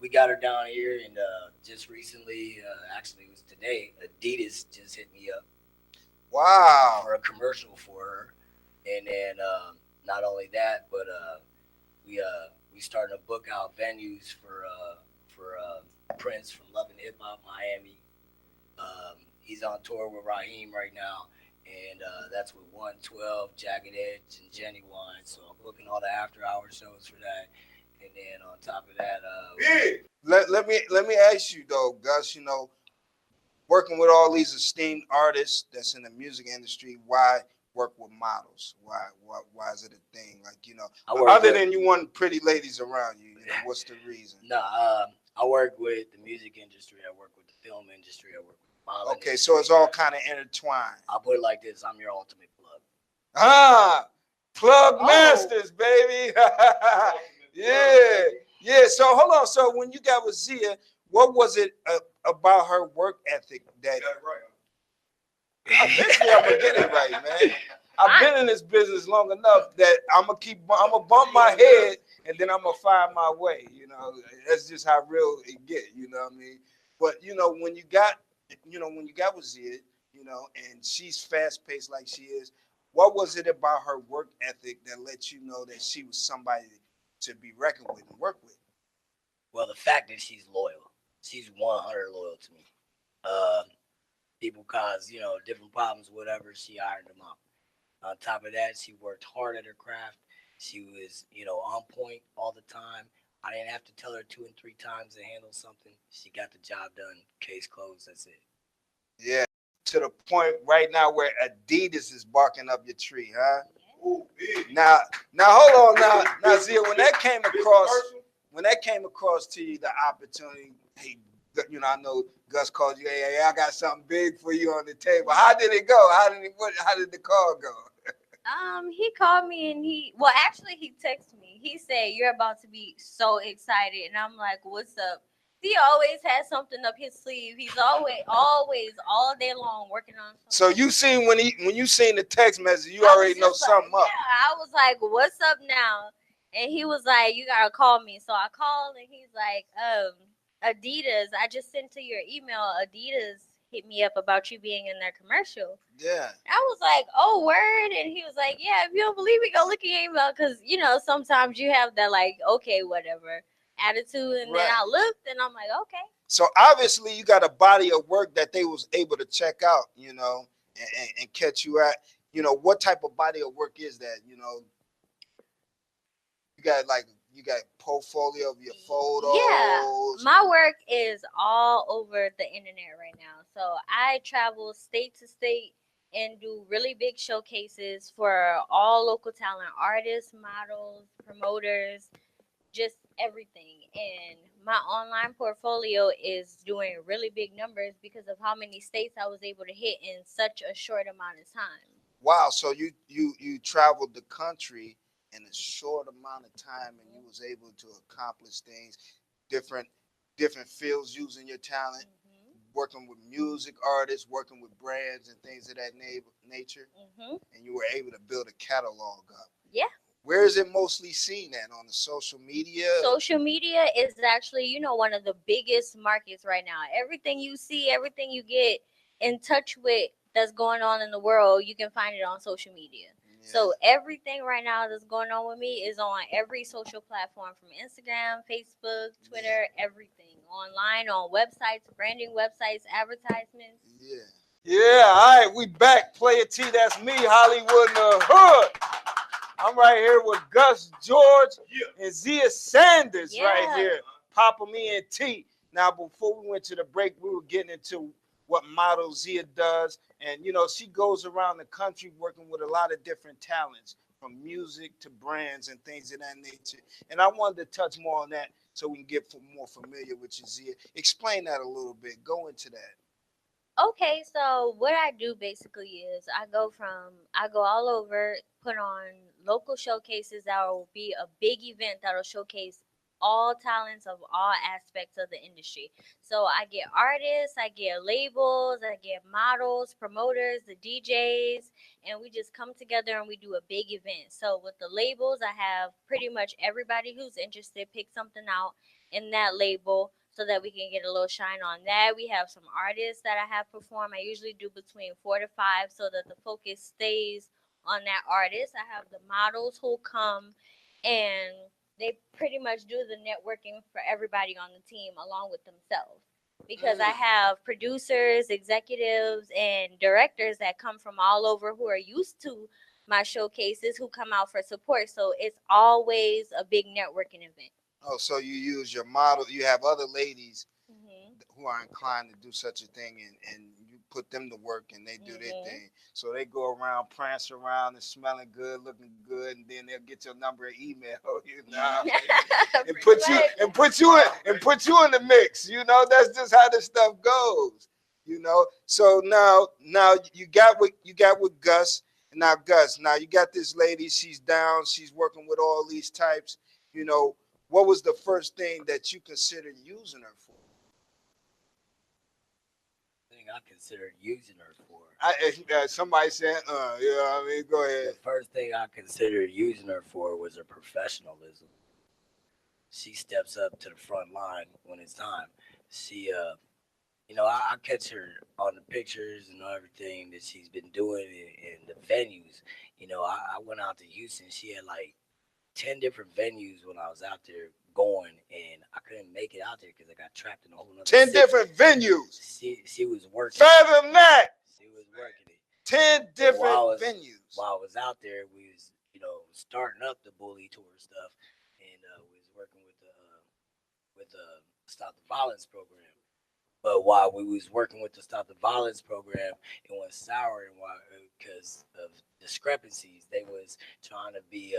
we got her down here, and just recently, actually it was today, Adidas just hit me up. Wow. For a commercial for her, and then not only that, but we starting to book out venues for Prince from Love and Hip Hop Miami. He's on tour with Raheem right now, and that's with 112, Jagged Edge, and Genuine. So I'm booking all the after hour shows for that. And then on top of that, let me ask you though, Gus. Working with all these esteemed artists that's in the music industry, why work with models? Why is it a thing? Other than you want pretty ladies around you, what's the reason? No, I work with the music industry. I work with the film industry. I work with modeling. Okay, so it's all kind of intertwined. I'll put it like this: I'm your ultimate plug. Plug masters, baby. Yeah. So hold on. So when you got with Zia, what was it about her work ethic that? Eventually, I'm gonna get it right, man. I've been in this business long enough that I'm gonna bump my head and then I'm gonna find my way. That's just how real it get. You know what I mean? But when you got with Zia, and she's fast paced like she is, what was it about her work ethic that let you know that she was somebody to be reckoned with and work with? Well, the fact that she's loyal. She's 100 loyal to me. People cause, different problems, whatever, she ironed them out. On top of that, she worked hard at her craft. She was, on point all the time. I didn't have to tell her 2 and 3 times to handle something. She got the job done. Case closed. That's it. Yeah. To the point right now where Adidas is barking up your tree, huh? Now hold on. Now, Zia, when that came across to you, the opportunity, hey, I know Gus called you. Hey, I got something big for you on the table. How did it go? How did the call go? He called me and he texted me. He said, "You're about to be so excited," and I'm like, "What's up?" He always has something up his sleeve. He's always all day long working on something. So you seen when you seen the text message, you already know something up. Yeah, I was like, "What's up now?" And he was like, "You gotta call me." So I called and he's like, Adidas, I just sent to your email. Adidas hit me up about you being in their commercial. Yeah. I was like, "Oh, word." And he was like, "Yeah, if you don't believe me, go look at your email." Because, sometimes you have that, like, okay, whatever attitude. And then I looked and I'm like, okay. So obviously you got a body of work that they was able to check out, and catch you at. What type of body of work is that? You got portfolio of your photos. Yeah, my work is all over the internet right now. So I travel state to state and do really big showcases for all local talent, artists, models, promoters, just everything. And my online portfolio is doing really big numbers because of how many states I was able to hit in such a short amount of time. Wow, so you traveled the country in a short amount of time, and you was able to accomplish things, different fields using your talent, working with music artists, working with brands and things of that nature, and you were able to build a catalog up. Yeah. Where is it mostly seen at? On the social media? Social media is actually, one of the biggest markets right now. Everything you see, everything you get in touch with that's going on in the world, you can find it on social media. Yeah. So everything right now that's going on with me is on every social platform, from Instagram, Facebook, Twitter, everything. Online, on websites, branding websites, advertisements. Yeah. Yeah, all right, we back. Player T, that's me, Hollywood in the Hood. I'm right here with Gus George and Zia Sanders right here. POPM Ent. Now, before we went to the break, we were getting into what model Zia does. And, she goes around the country working with a lot of different talents, from music to brands and things of that nature. And I wanted to touch more on that so we can get more familiar with you, Zia. Explain that a little bit. Go into that. Okay, so what I do basically is I go all over, put on local showcases that will be a big event that'll showcase all talents of all aspects of the industry. So I get artists, I get labels, I get models, promoters, the DJs, and we just come together and we do a big event. So with the labels, I have pretty much everybody who's interested pick something out. in that label so that we can get a little shine on that. We have some artists that I have perform. I usually do between 4 to 5 so that the focus stays on that artist. I have the models who come and they pretty much do the networking for everybody on the team along with themselves. Because I have producers, executives, and directors that come from all over who are used to my showcases who come out for support. So it's always a big networking event. Oh, so you use your model. You have other ladies Mm-hmm. who are inclined to do such a thing, and you put them to work, and they do their thing. So they go around, prance around, and smelling good, looking good, and then they'll get your number and email you know, and put you in the mix. You know, that's just how this stuff goes. You know, so now you got with Gus, and now Gus, now you got this lady. She's down. She's working with all these types. You know, what was the first thing that you considered using her for? I considered using her for. Somebody said, you know what I mean? Go ahead. The first thing I considered using her for was her professionalism. She steps up to the front line when it's time. She, I catch her on the pictures and everything that she's been doing in the venues. I went out to Houston. She had like 10 different venues when I was out there going, and I couldn't make it out there because I got trapped in a whole nother 10 city. different venues. She was working. Fathom that. She was working it. 10 different venues. While I was out there, we was starting up the bully tour stuff, and we was working with the Stop the Violence program. But while we was working with the Stop the Violence program, it went sour, and because of discrepancies, they was trying to be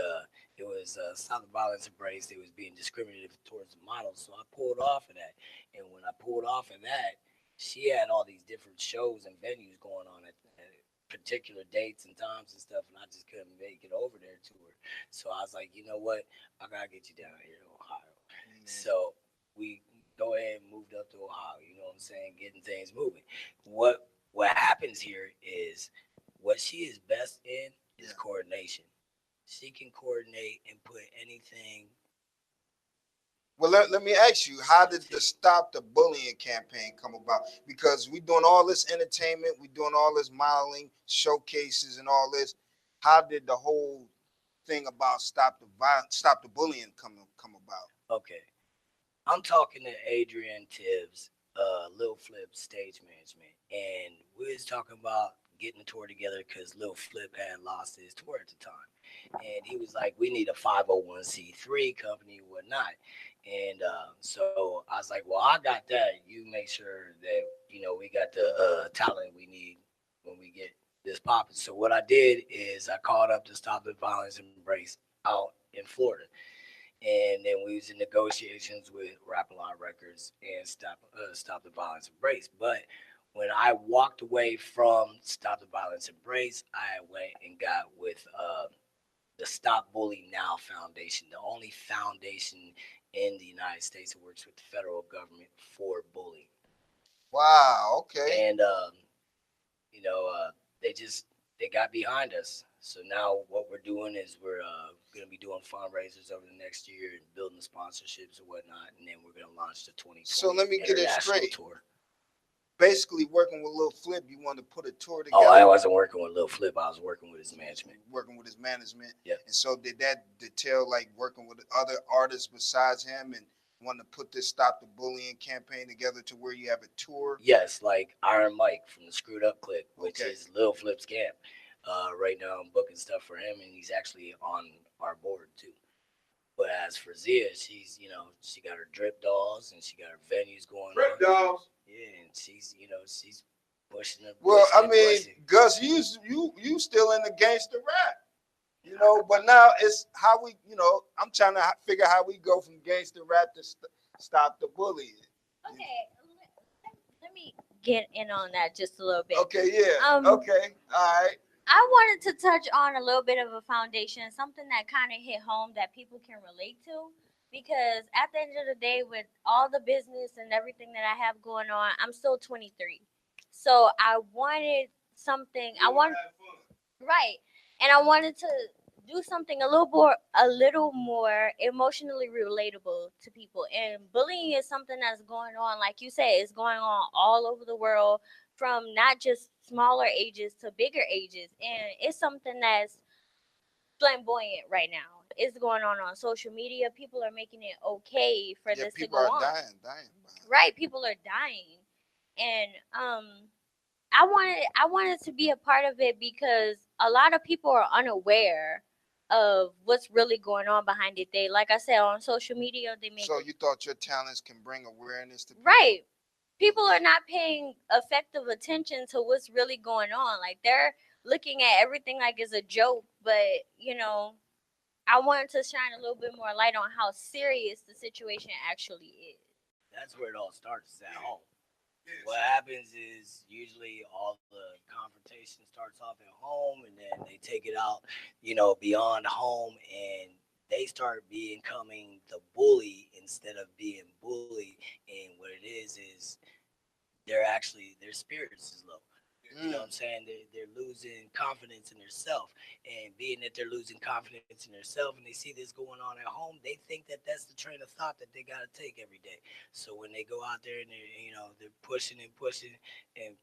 it was Stop the Violence embrace. They was being discriminative towards the models, so I pulled off of that. And when I pulled off of that, she had all these different shows and venues going on at particular dates and times and stuff, and I just couldn't make it over there to her. So I was like, you know what, I gotta get you down here to Ohio. Mm-hmm. So we go ahead and moved up to Ohio. You know what I'm saying? Getting things moving. What happens here is what she is best in is coordination. She can coordinate and put anything. Well, let me ask you, how did the Stop the Bullying campaign come about? Because we're doing all this entertainment, we're doing all this modeling, showcases, and all this. How did the whole thing about Stop the Bullying come about? Okay, I'm talking to Adrian Tibbs, Lil Flip Stage Management, and we was talking about getting a tour together because Lil Flip had lost his tour at the time. And he was like, we need a 501c3 company and whatnot. And so I was like, well, I got that. You make sure that, we got the talent we need when we get this popping. So what I did is I called up the Stop the Violence Embrace out in Florida. And then we was in negotiations with Rap-A-Lot Records and Stop the Violence Embrace. But when I walked away from Stop the Violence Embrace, I went and got with the Stop Bullying Now Foundation, the only foundation in the United States that works with the federal government for bullying. Wow, okay. And, they got behind us. So now what we're doing is we're going to be doing fundraisers over the next year and building the sponsorships and whatnot. And then we're going to launch the 2020 So let me get it straight. Tour. Basically, working with Lil Flip, you wanted to put a tour together. Oh, I wasn't working with Lil Flip. I was working with his management. Yeah. And so did that detail like working with other artists besides him and wanting to put this Stop the Bullying campaign together to where you have a tour? Yes, like Iron Mike from the Screwed Up Click, which is Lil Flip's camp. Right now I'm booking stuff for him, and he's actually on our board too. But as for Zia, she's, she got her DrippDolls and she got her venues going on. DrippDolls. Yeah, and she's pushing it. Well, I mean, Gus, you still in the gangster rap, but now it's how we, I'm trying to figure how we go from gangster rap to Stop the Bullying. Okay, let me get in on that just a little bit. Okay, yeah. Okay, all right. I wanted to touch on a little bit of a foundation, something that kind of hit home that people can relate to. Because at the end of the day, with all the business and everything that I have going on, I'm still 23. So I wanted something. Right. And I wanted to do something a little more emotionally relatable to people. And bullying is something that's going on, like you said, it's going on all over the world, from not just smaller ages to bigger ages, and it's something that's flamboyant right now. It's going on social media. People are making it okay for this to go on. People are dying. Right, people are dying, and I wanted to be a part of it because a lot of people are unaware of what's really going on behind it. They, like I said, on social media, they make. So you thought your talents can bring awareness to people? Right. People are not paying effective attention to what's really going on. Like, they're looking at everything like it's a joke, but I wanted to shine a little bit more light on how serious the situation actually is. That's where it all starts, at home. What happens is usually all the confrontation starts off at home, and then they take it out, beyond home, and they start becoming the bully instead of being bullied. And what it is their spirits is low. You know what I'm saying? They're losing confidence in themselves. And being that they're losing confidence in themselves and they see this going on at home, they think that that's the train of thought that they got to take every day. So when they go out there and they're pushing and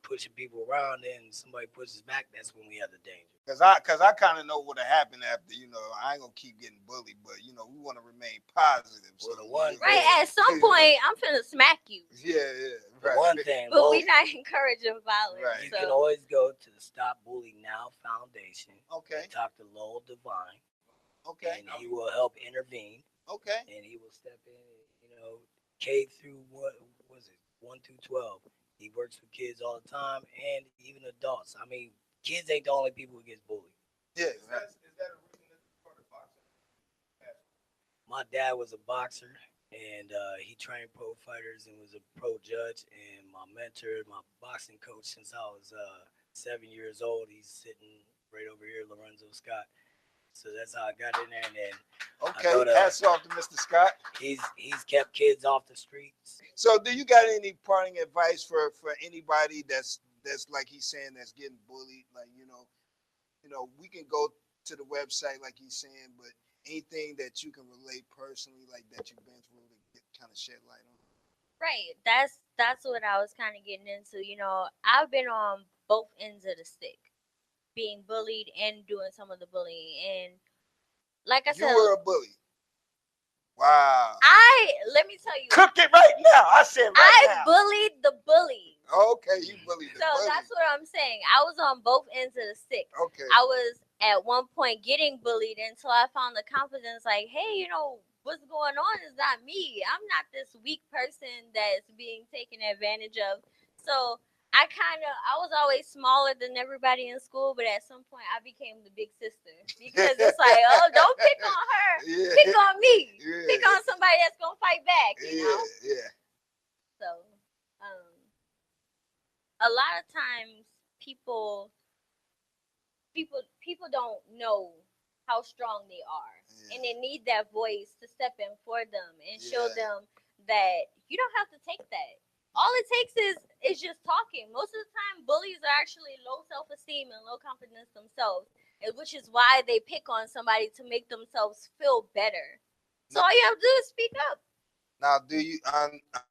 pushing people around, and somebody pushes back, that's when we have the danger. Cause I kind of know what'll happen after. I ain't gonna keep getting bullied, but we want to remain positive. Well, the one right, at some point, I'm finna smack you. Yeah, right. The one thing, but we're not encouraging violence. Right. You can always go to the Stop Bullying Now Foundation. Okay. And talk to Lowell Divine. Okay. And he will help intervene. Okay. And he will step in. K through what was it? 1 through 12. He works with kids all the time, and even adults. I mean, kids ain't the only people who get bullied. Yeah. Is that a reason that you started boxing? My dad was a boxer, and he trained pro fighters and was a pro judge. And my mentor, my boxing coach since I was 7 years old, he's sitting right over here, Lorenzo Scott. So that's how I got in there. And then hats off to Mr. Scott. He's kept kids off the streets. So do you got any parting advice for anybody that's like he's saying, that's getting bullied? Like, we can go to the website like he's saying, but anything that you can relate personally, like that you've been through, to kind of shed light on. Right. That's what I was kind of getting into. I've been on both ends of the stick, being bullied and doing some of the bullying. And like I said, you were a bully. Wow. Let me tell you. Cook it right now. I said I bullied the bullies. Okay, you bullied the bullies. So that's what I'm saying. I was on both ends of the stick. Okay. I was at one point getting bullied until I found the confidence, like, hey, what's going on is not me. I'm not this weak person that's being taken advantage of. So I was always smaller than everybody in school, but at some point I became the big sister, because it's like, oh, don't pick on her, pick on me, pick on somebody that's gonna fight back, you know? Yeah. So, a lot of times people don't know how strong they are, and they need that voice to step in for them and show them that you don't have to take that. All it takes is just talking. Most of the time, bullies are actually low self-esteem and low confidence themselves, which is why they pick on somebody to make themselves feel better. So all you have to do is speak up. Now, do you?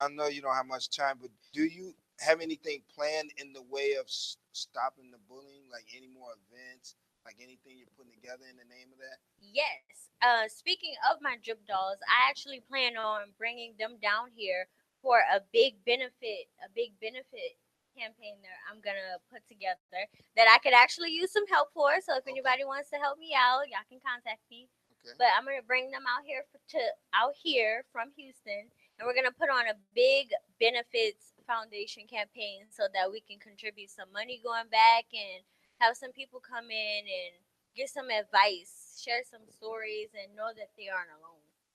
I know you don't have much time, but do you have anything planned in the way of stopping the bullying? Like any more events? Like anything you're putting together in the name of that? Yes. Speaking of my DrippDolls, I actually plan on bringing them down here for a big benefit campaign that I'm gonna put together that I could actually use some help for. So if anybody wants to help me out, y'all can contact me. Okay. But I'm gonna bring them out here from Houston, and we're gonna put on a big benefits foundation campaign so that we can contribute some money going back and have some people come in and get some advice, share some stories, and know that they aren't alone.